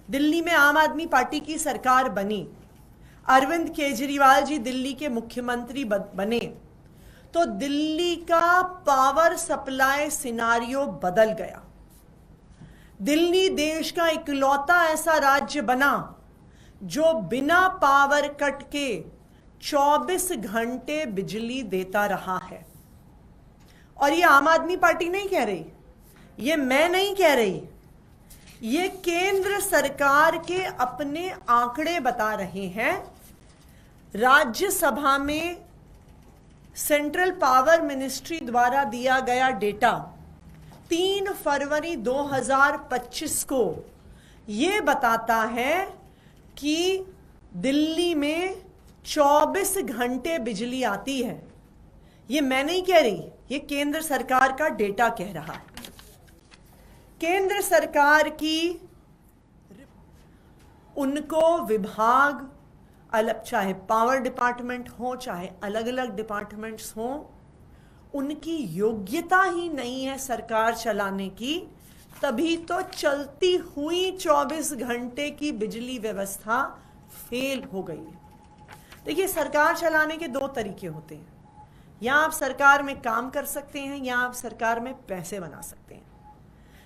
दिल्ली में आम आदमी पार्टी की सरकार बनी, अरविंद केजरीवाल जी दिल्ली के मुख्यमंत्री बने, तो दिल्ली का पावर सप्लाई सिनारियो बदल गया। दिल्ली देश का इकलौता ऐसा राज्य बना जो बिना पावर कट के 24 घंटे बिजली देता रहा है। और ये आम आदमी पार्टी नहीं कह रही, ये मैं नहीं कह रही, ये केंद्र सरकार के अपने आंकड़े बता रहे हैं। राज्यसभा में सेंट्रल पावर मिनिस्ट्री द्वारा दिया गया डेटा 3 फरवरी 2025 को ये बताता है कि दिल्ली में 24 घंटे बिजली आती है। ये मैं नहीं कह रही, ये केंद्र सरकार का डेटा कह रहा है। केंद्र सरकार की उनको विभाग अलग, चाहे पावर डिपार्टमेंट हो चाहे अलग अलग डिपार्टमेंट्स हो, उनकी योग्यता ही नहीं है सरकार चलाने की, तभी तो चलती हुई 24 घंटे की बिजली व्यवस्था फेल हो गई है। देखिए, सरकार चलाने के 2 तरीके होते हैं, या आप सरकार में काम कर सकते हैं या आप सरकार में पैसे बना सकते हैं।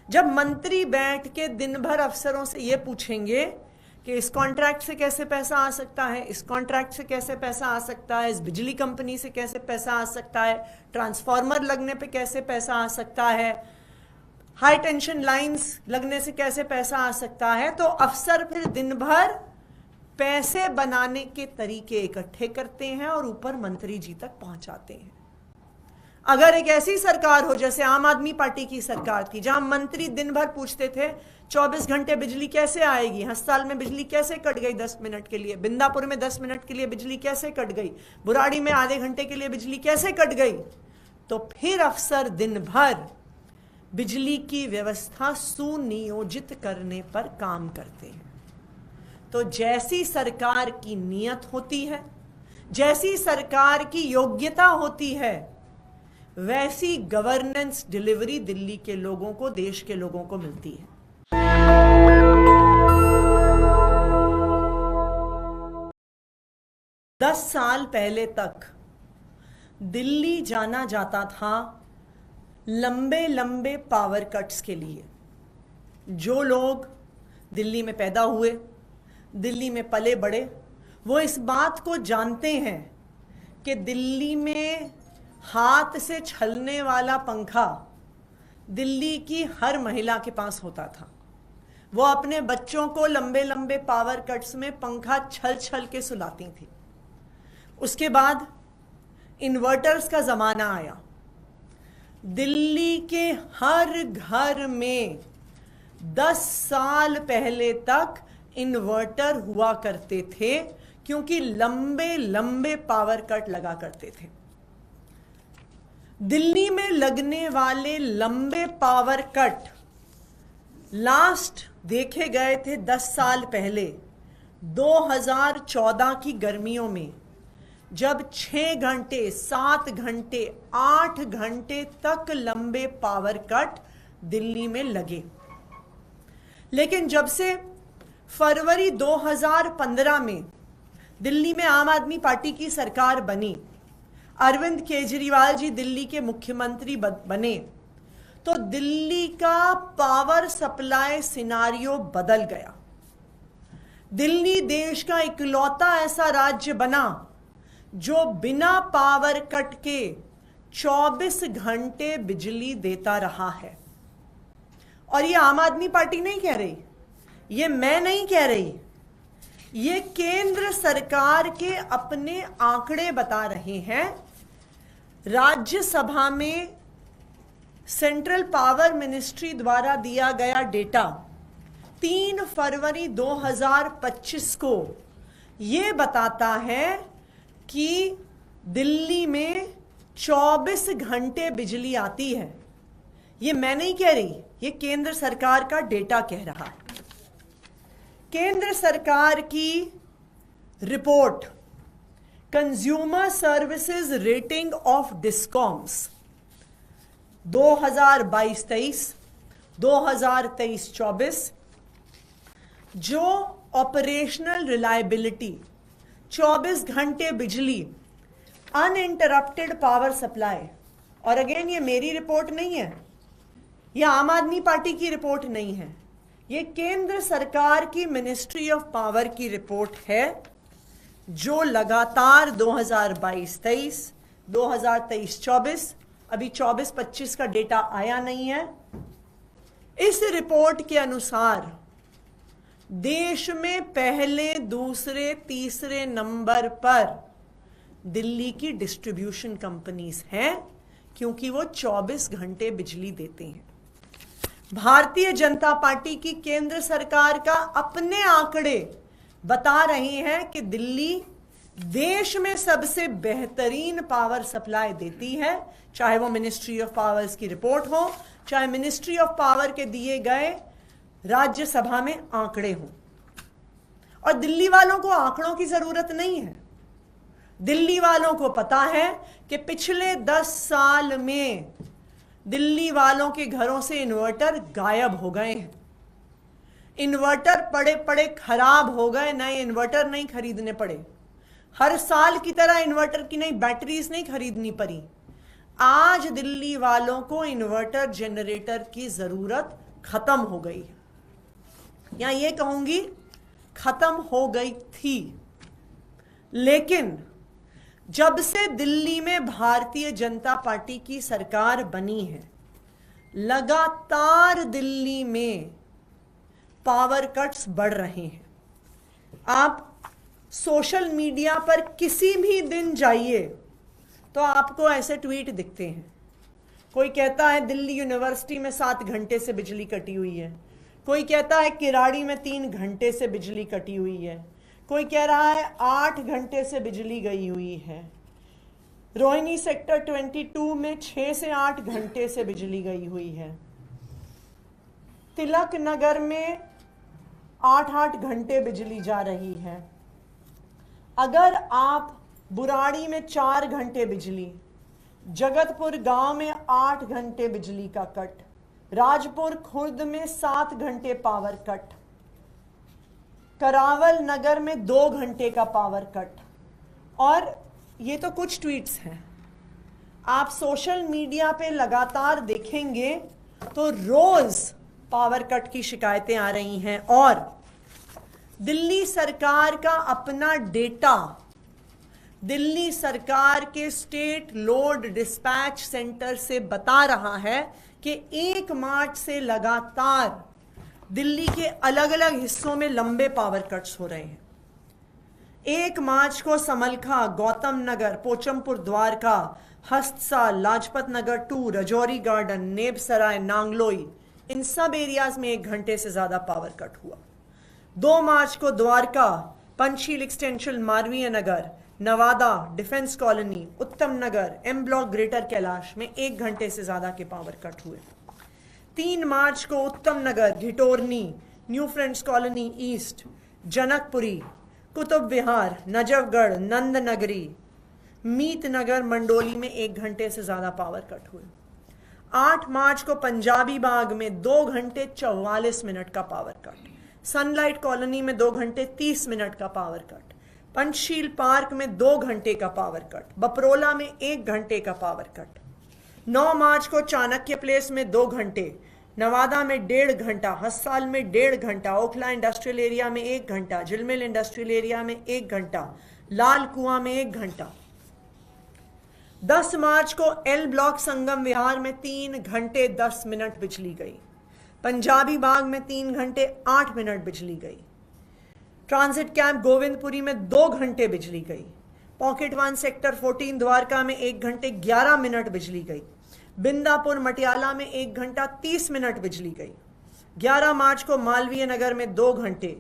जब मंत्री बैठ के दिन भर अफसरों से ये पूछेंगे कि इस कॉन्ट्रैक्ट से कैसे पैसा आ सकता है, इस कॉन्ट्रैक्ट से कैसे पैसा आ सकता है, इस बिजली कंपनी से कैसे पैसा आ सकता है, ट्रांसफार्मर लगने पे कैसे पैसा आ सकता है, हाई टेंशन लाइंस लगने से कैसे पैसा आ सकता है, तो अफसर फिर दिन भर पैसे बनाने के तरीके इकट्ठे करते हैं और ऊपर मंत्री जी तक पहुंचाते हैं। अगर एक ऐसी सरकार हो जैसे आम आदमी पार्टी की सरकार थी, जहां मंत्री दिन भर पूछते थे 24 घंटे बिजली कैसे आएगी, हस्ताल में बिजली कैसे कट गई 10 मिनट के लिए, बिंदापुर में 10 मिनट के लिए बिजली कैसे कट गई, बुराड़ी में आधे घंटे के लिए बिजली कैसे कट गई, तो फिर अफसर दिन भर बिजली की व्यवस्था सुनियोजित करने पर काम करते हैं। तो जैसी सरकार की नीयत होती है, जैसी सरकार की योग्यता होती है, वैसी गवर्नेंस डिलीवरी दिल्ली के लोगों को, देश के लोगों को मिलती है। दस साल पहले तक दिल्ली जाना जाता था लंबे लंबे पावर कट्स के लिए। जो लोग दिल्ली में पैदा हुए, दिल्ली में पले बड़े, वो इस बात को जानते हैं कि दिल्ली में हाथ से छलने वाला पंखा दिल्ली की हर महिला के पास होता था। वो अपने बच्चों को लंबे लंबे पावर कट्स में पंखा छल छल के सुलाती थी। उसके बाद इन्वर्टर्स का ज़माना आया। दिल्ली के हर घर में 10 साल पहले तक इन्वर्टर हुआ करते थे, क्योंकि लंबे लंबे पावर कट लगा करते थे। दिल्ली में लगने वाले लंबे पावर कट लास्ट देखे गए थे 10 साल पहले 2014 की गर्मियों में, जब 6 घंटे, 7 घंटे, 8 घंटे तक लंबे पावर कट दिल्ली में लगे। लेकिन जब से फरवरी 2015 में दिल्ली में आम आदमी पार्टी की सरकार बनी, अरविंद केजरीवाल जी दिल्ली के मुख्यमंत्री बने, तो दिल्ली का पावर सप्लाई सिनारियो बदल गया। दिल्ली देश का इकलौता ऐसा राज्य बना जो बिना पावर कट के 24 घंटे बिजली देता रहा है। और ये आम आदमी पार्टी नहीं कह रही, ये मैं नहीं कह रही, ये केंद्र सरकार के अपने आंकड़े बता रहे हैं। राज्यसभा में सेंट्रल पावर मिनिस्ट्री द्वारा दिया गया डेटा 3 फरवरी 2025 को ये बताता है कि दिल्ली में 24 घंटे बिजली आती है। ये मैं नहीं कह रही, ये केंद्र सरकार का डेटा कह रहा है। केंद्र सरकार की report consumer services rating of discoms 2022-23, 2023-24, जो ऑपरेशनल रिलायबिलिटी, 24 घंटे बिजली, अनइंटरप्टेड पावर सप्लाई, और अगेन ये मेरी रिपोर्ट नहीं है, ये आम आदमी पार्टी की रिपोर्ट नहीं है, ये केंद्र सरकार की मिनिस्ट्री ऑफ पावर की रिपोर्ट है, जो लगातार 2022-23, 2023-24, अभी 24-25 का डेटा आया नहीं है। इस रिपोर्ट के अनुसार देश में पहले, दूसरे, तीसरे नंबर पर दिल्ली की डिस्ट्रीब्यूशन कंपनीज हैं, क्योंकि वो 24 घंटे बिजली देते हैं। भारतीय जनता पार्टी की केंद्र सरकार का अपने आंकड़े बता रहे हैं कि दिल्ली देश में सबसे बेहतरीन पावर सप्लाई देती है, चाहे वो मिनिस्ट्री ऑफ पावर्स की रिपोर्ट हो, चाहे मिनिस्ट्री ऑफ पावर के दिए गए राज्यसभा में आंकड़े हों। और दिल्ली वालों को आंकड़ों की जरूरत नहीं है। दिल्ली वालों को पता है कि पिछले 10 साल में दिल्ली वालों के घरों से इन्वर्टर गायब हो गए हैं। इन्वर्टर पड़े पड़े खराब हो गए, नए इन्वर्टर नहीं खरीदने पड़े। हर साल की तरह इन्वर्टर की नई बैटरीज नहीं खरीदनी पड़ी। आज दिल्ली वालों को इन्वर्टर जनरेटर की जरूरत खत्म हो गई है, या ये कहूंगी खत्म हो गई थी। लेकिन जब से दिल्ली में भारतीय जनता पार्टी की सरकार बनी है, लगातार दिल्ली में पावर कट्स बढ़ रहे हैं। आप सोशल मीडिया पर किसी भी दिन जाइए तो आपको ऐसे ट्वीट दिखते हैं। कोई कहता है दिल्ली यूनिवर्सिटी में 7 घंटे से बिजली कटी हुई है, कोई कहता है किराड़ी में 3 घंटे से बिजली कटी हुई है, कोई कह रहा है 8 घंटे से बिजली गई हुई है, रोहिणी सेक्टर 22 में 6 से 8 घंटे से बिजली गई हुई है, तिलक नगर में 8-8 घंटे बिजली जा रही है। अगर आप बुराड़ी में 4 घंटे बिजली, जगतपुर गांव में 8 घंटे बिजली का कट, राजपुर खुर्द में 7 घंटे पावर कट, करावल नगर में 2 घंटे का पावर कट, और ये तो कुछ ट्वीट्स हैं। आप सोशल मीडिया पे लगातार देखेंगे तो रोज पावर कट की शिकायतें आ रही हैं। और दिल्ली सरकार का अपना डेटा, दिल्ली सरकार के स्टेट लोड डिस्पैच सेंटर से बता रहा है कि 1 मार्च से लगातार दिल्ली के अलग अलग हिस्सों में लंबे पावर कट्स हो रहे हैं। 1 मार्च को समलखा, गौतम नगर, पोचमपुर द्वारका, हस्तसा, लाजपत नगर 2, रजौरी गार्डन, नेबसराय, नांगलोई, इन सब एरियाज में 1 घंटे से ज्यादा पावर कट हुआ। 2 मार्च को द्वारका, पंचशील एक्सटेंशन, मारवीय नगर, नवादा, डिफेंस कॉलोनी, उत्तम नगर, एम ब्लॉक, ग्रेटर कैलाश में 1 घंटे से ज्यादा के पावर कट हुए। 3 मार्च को Uttam Nagar, Ghitorni, New Friends Colony East, Janakpuri, Qutub Vihar, Najafgarh, Nandnagri, Meet Nagar, Mandoli में 1 घंटे से ज्यादा पावर कट हुए। 8 मार्च को पंजाबी बाग में 2 घंटे 44 मिनट का पावर कट, सनलाइट कॉलोनी में 2 घंटे 30 मिनट का पावर कट, पंचशील पार्क में 2 घंटे का पावर कट, बपरोला में 1 घंटे का पावर कट। 9 मार्च को चाणक्य प्लेस में 2 घंटे, नवादा में 1.5 घंटा, हस्साल में 1.5 घंटा, ओखला इंडस्ट्रियल एरिया में 1 घंटा, झिलमिल इंडस्ट्रियल एरिया में 1 घंटा, लाल कुआं में 1 घंटा। 10 मार्च को एल ब्लॉक संगम विहार में 3 घंटे 10 मिनट बिजली गई, पंजाबी बाग में 3 घंटे 8 मिनट बिजली गई, ट्रांजिट कैंप गोविंदपुरी में 2 घंटे बिजली गई, पॉकेट 1 सेक्टर 14 द्वारका में 1 घंटे 11 मिनट बिजली गई, बिंदापुर मटियाला में 1 घंटा 30 मिनट बिजली गई। 11 मार्च को मालवीय नगर में 2 घंटे,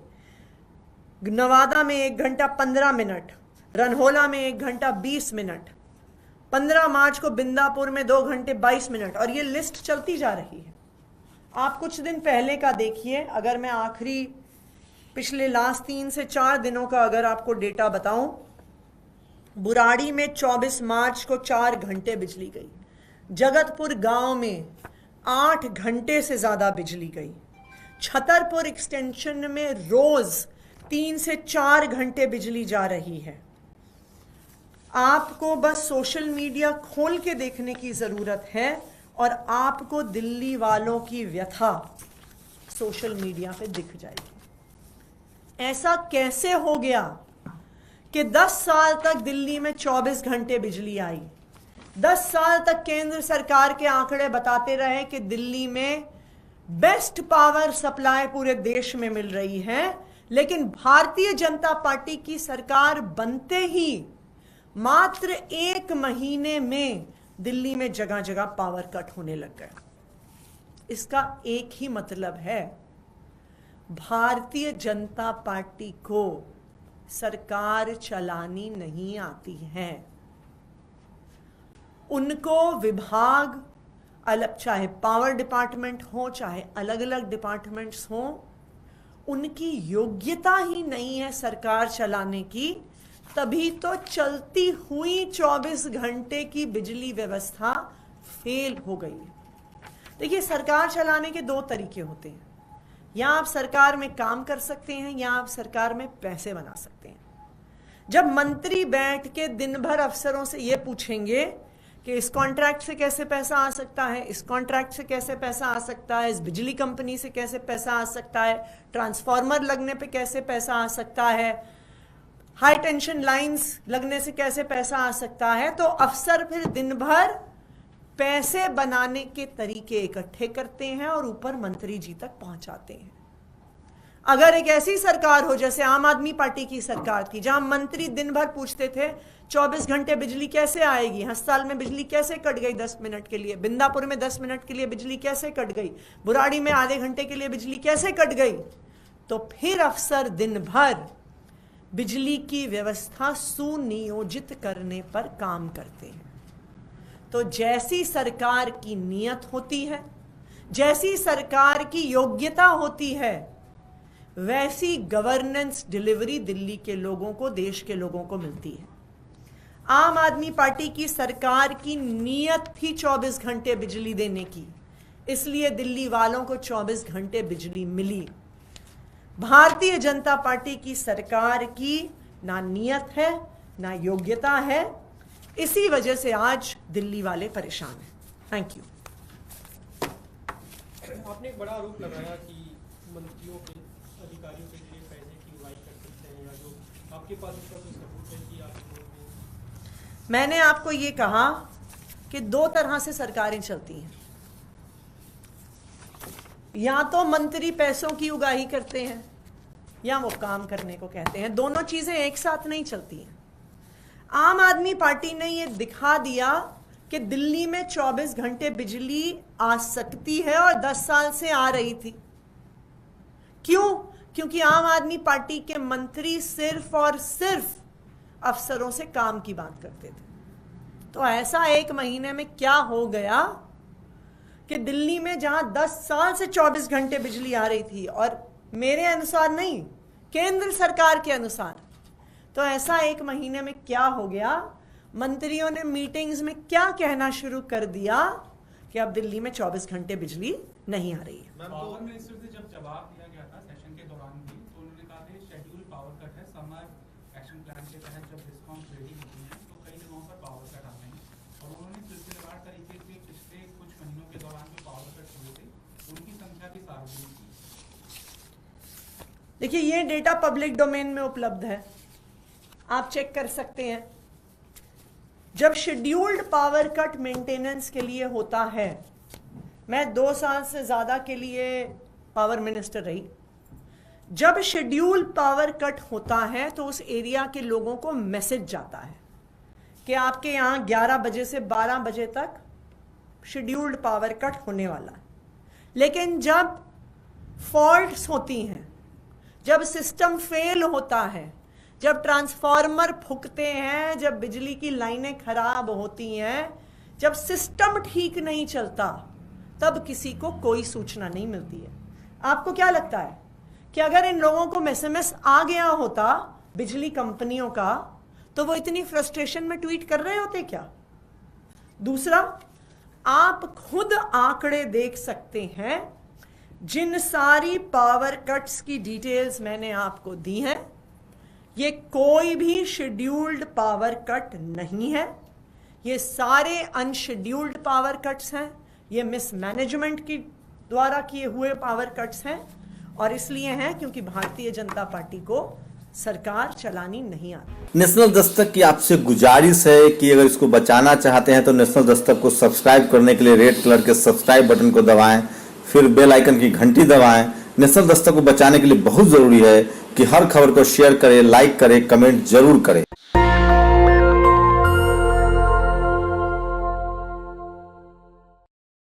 नवादा में 1 घंटा 15 मिनट, रनहोला में 1 घंटा 20 मिनट। 15 मार्च को बिंदापुर में 2 घंटे 22 मिनट, और ये लिस्ट चलती जा रही है। आप कुछ दिन पहले का देखिए, अगर मैं आखिरी पिछले लास्ट 3 से 4 दिनों का अगर आपको डेटा बताऊं, बुराड़ी में 24 मार्च को 4 घंटे बिजली गई, जगतपुर गांव में 8 घंटे से ज्यादा बिजली गई, छतरपुर एक्सटेंशन में रोज 3 से 4 घंटे बिजली जा रही है। आपको बस सोशल मीडिया खोल के देखने की जरूरत है और आपको दिल्ली वालों की व्यथा सोशल मीडिया पे दिख जाएगी। ऐसा कैसे हो गया कि 10 साल तक दिल्ली में 24 घंटे बिजली आई? 10 साल तक केंद्र सरकार के आंकड़े बताते रहे कि दिल्ली में बेस्ट पावर सप्लाई पूरे देश में मिल रही है, लेकिन भारतीय जनता पार्टी की सरकार बनते ही मात्र 1 महीने में दिल्ली में जगह जगह पावर कट होने लग गए। इसका एक ही मतलब है, भारतीय जनता पार्टी को सरकार चलानी नहीं आती है। उनको विभाग अलग, चाहे पावर डिपार्टमेंट हो चाहे अलग अलग डिपार्टमेंट्स हो, उनकी योग्यता ही नहीं है सरकार चलाने की। तभी तो चलती हुई 24 घंटे की बिजली व्यवस्था फेल हो गई। देखिए, सरकार चलाने के 2 तरीके होते हैं। या आप सरकार में काम कर सकते हैं या आप सरकार में पैसे बना सकते हैं। जब मंत्री बैठ के दिन भर अफसरों से ये पूछेंगे कि इस कॉन्ट्रैक्ट से कैसे पैसा आ सकता है, इस कॉन्ट्रैक्ट से कैसे पैसा आ सकता है, इस बिजली कंपनी से कैसे पैसा आ सकता है, ट्रांसफार्मर लगने पे कैसे पैसा आ सकता है, हाई टेंशन लाइंस लगने से कैसे पैसा आ सकता है, तो अफसर फिर दिन भर पैसे बनाने के तरीके इकट्ठे करते हैं और ऊपर मंत्री जी तक पहुंचाते हैं। अगर एक ऐसी सरकार हो जैसे आम आदमी पार्टी की सरकार थी, जहां मंत्री दिन भर पूछते थे 24 घंटे बिजली कैसे आएगी, हस्ताल में बिजली कैसे कट गई 10 मिनट के लिए, बिंदापुर में 10 मिनट के लिए बिजली कैसे कट गई, बुराड़ी में आधे घंटे के लिए बिजली कैसे कट गई, तो फिर अफसर दिन भर बिजली की व्यवस्था सुनियोजित करने पर काम करते हैं। तो जैसी सरकार की नीयत होती है, जैसी सरकार की योग्यता होती है, वैसी गवर्नेंस डिलीवरी दिल्ली के लोगों को, देश के लोगों को मिलती है। आम आदमी पार्टी की सरकार की नीयत थी 24 घंटे बिजली देने की, इसलिए दिल्ली वालों को 24 घंटे बिजली मिली। भारतीय जनता पार्टी की सरकार की ना नीयत है ना योग्यता है, इसी वजह से आज दिल्ली वाले परेशान हैं। Thank you. आपने एक बड़ा आरोप लगाया कि मंत्रियों के, अधिकारियों के लिए पैसे की उगाही कर सकते हैं, या जो आपके पास उसका कोई सबूत है कि आप? मैंने आपको ये कहा कि 2 तरह से सरकारें चलती हैं। या तो मंत्री पैसों की उगाही करते हैं या वो काम करने को कहते हैं। दोनों चीजें एक साथ नहीं चलती हैं। आम आदमी पार्टी ने ये दिखा दिया कि दिल्ली में 24 घंटे बिजली आ सकती है और 10 साल से आ रही थी। क्यों? क्योंकि आम आदमी पार्टी के मंत्री सिर्फ और सिर्फ अफसरों से काम की बात करते थे। तो ऐसा 1 महीने में क्या हो गया कि दिल्ली में जहां 10 साल से 24 घंटे बिजली आ रही थी, और मेरे अनुसार नहीं, केंद्र सरकार के अनुसार, तो ऐसा 1 महीने में क्या हो गया, मंत्रियों ने मीटिंग्स में क्या कहना शुरू कर दिया कि अब दिल्ली में 24 घंटे बिजली नहीं आ रही है। पावर मिनिस्टर से जब जवाब दिया गया था सेशन के दौरान भी, तो उन्होंने कहा था शेड्यूल पावर कट है, समर एक्शन प्लान के तहत जब डिस्कॉम्स रेडी होती हैं तो कई जगहों पर पावर कट आते हैं, और उन्होंने सिलसिलेवार तरीके से पिछले कुछ महीनों के दौरान जो पावर कट हुए थे उनकी संख्या भी सार्वजनिक की। देखिए, ये डेटा पब्लिक डोमेन में उपलब्ध है, आप चेक कर सकते हैं। जब शेड्यूल्ड पावर कट मेंटेनेंस के लिए होता है, मैं 2 साल से ज्यादा के लिए पावर मिनिस्टर रही, जब शेड्यूल पावर कट होता है तो उस एरिया के लोगों को मैसेज जाता है कि आपके यहाँ 11 बजे से 12 बजे तक शेड्यूल्ड पावर कट होने वाला है। लेकिन जब फॉल्ट्स होती हैं, जब सिस्टम फेल होता है, जब ट्रांसफार्मर फूकते हैं, जब बिजली की लाइनें खराब होती हैं, जब सिस्टम ठीक नहीं चलता, तब किसी को कोई सूचना नहीं मिलती है। आपको क्या लगता है कि अगर इन लोगों को एसएमएस आ गया होता बिजली कंपनियों का, तो वो इतनी फ्रस्ट्रेशन में ट्वीट कर रहे होते क्या? दूसरा, आप खुद आंकड़े देख सकते हैं, जिन सारी पावर कट्स की डिटेल्स मैंने आपको दी हैं, ये कोई भी शेड्यूल्ड पावर कट नहीं है। ये सारे अनशेड्यूल्ड पावर कट्स हैं। ये मिसमैनेजमेंट की द्वारा किए हुए पावर कट्स हैं और इसलिए हैं क्योंकि भारतीय जनता पार्टी को सरकार चलानी नहीं आती। नेशनल दस्तक की आपसे गुजारिश है कि अगर इसको बचाना चाहते हैं तो नेशनल दस्तक को सब्सक्राइब करने के लिए रेड कलर के सब्सक्राइब बटन को दबाएं, फिर बेल आइकन की घंटी दबाएं। नेशनल दस्तक को बचाने के लिए बहुत जरूरी है कि हर खबर को शेयर करें, लाइक करें, कमेंट जरूर करें।